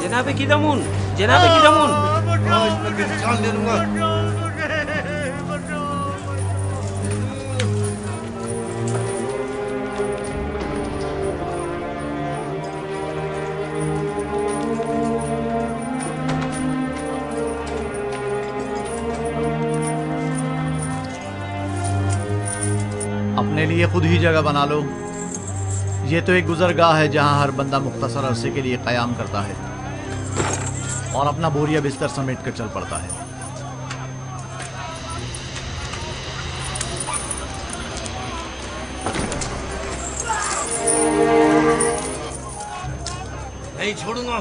जनाबे किदामुन, जनाबे किदामुन। इसमें जान ले लूंगा। अपने लिए खुद ही जगह बना लो। ये तो एक गुजरगाह है जहां हर बंदा मुख्तसर अरसे के लिए क़याम करता है और अपना बोरिया बिस्तर समेट कर चल पड़ता है। नहीं छोड़ूंगा।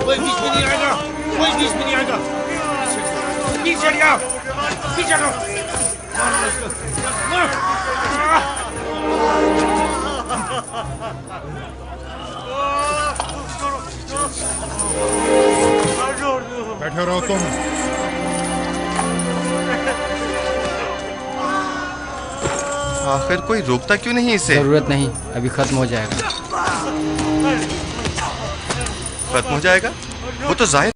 कोई बीच में नहीं आएगा, कोई बीच में नहीं आएगा। पीछे हट जाओ, पीछे हटो। बैठे रहो तुम। आखिर कोई रोकता क्यों नहीं इसे? जरूरत नहीं, अभी खत्म हो जाएगा। खत्म हो जाएगा? वो तो जाहिर